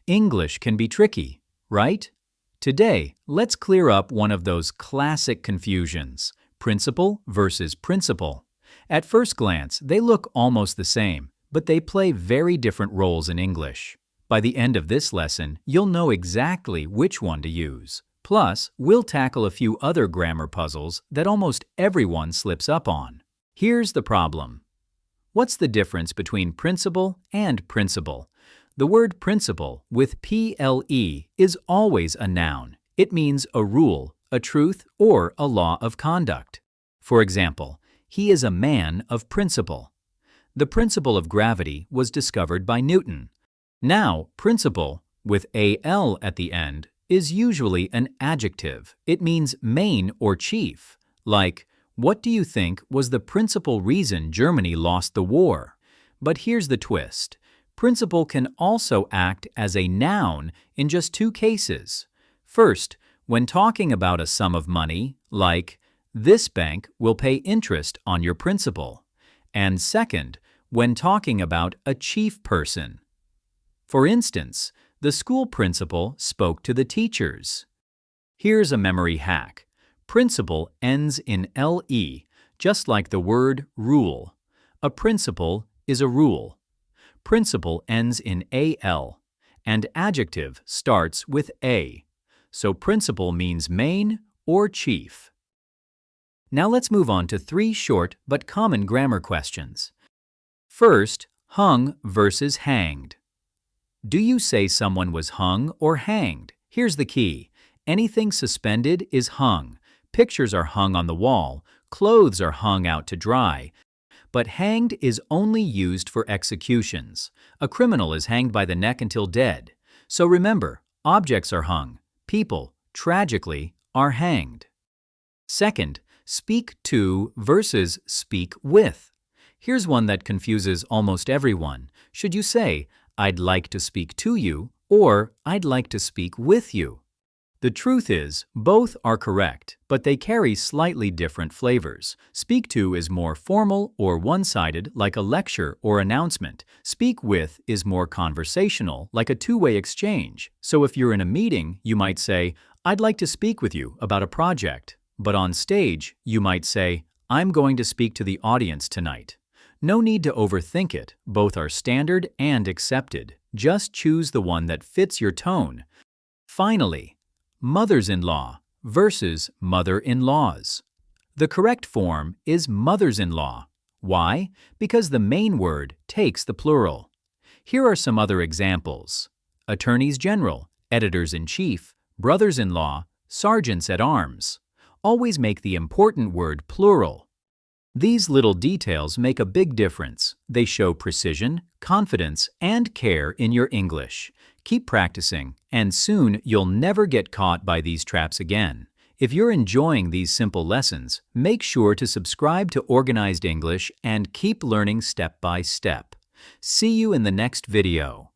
English can be tricky, right? Today, let's clear up one of those classic confusions: principle versus principle. At first glance, they look almost the same, but they play very different roles in English. By the end of this lesson, you'll know exactly which one to use. Plus, we'll tackle a few other grammar puzzles that almost everyone slips up on. Here's the problem. What's the difference between principle and principle? The word principle with PLE is always a noun. It means a rule, a truth, or a law of conduct. For example, he is a man of principle. The principle of gravity was discovered by Newton. Now, principle, with AL at the end, is usually an adjective. It means main or chief. Like, what do you think was the principal reason Germany lost the war? But here's the twist. Principle can also act as a noun in just two cases. First, when talking about a sum of money, like, this bank will pay interest on your principal. And second, when talking about a chief person. For instance, the school principal spoke to the teachers. Here's a memory hack. Principle ends in LE, just like the word rule. A principle is a rule. Principle ends in AL, and adjective starts with A. So principle means main or chief. Now let's move on to 3 short but common grammar questions. First, hung versus hanged. Do you say someone was hung or hanged? Here's the key. Anything suspended is hung. Pictures are hung on the wall. Clothes are hung out to dry. But hanged is only used for executions. A criminal is hanged by the neck until dead. So remember, objects are hung. People, tragically, are hanged. Second, speak to versus speak with. Here's one that confuses almost everyone. Should you say, I'd like to speak to you, or I'd like to speak with you? The truth is, both are correct, but they carry slightly different flavors. Speak to is more formal or one-sided, like a lecture or announcement. Speak with is more conversational, like a two-way exchange. So if you're in a meeting, you might say, I'd like to speak with you about a project. But on stage, you might say, I'm going to speak to the audience tonight. No need to overthink it. Both are standard and accepted. Just choose the one that fits your tone. Finally, mothers-in-law versus mother-in-laws. The correct form is mothers-in-law. Why? Because the main word takes the plural. Here are some other examples. Attorneys general, editors-in-chief, brothers-in-law, sergeants-at-arms. Always make the important word plural. These little details make a big difference. They show precision, confidence, and care in your English. Keep practicing, and soon you'll never get caught by these traps again. If you're enjoying these simple lessons, make sure to subscribe to Organized English and keep learning step by step. See you in the next video.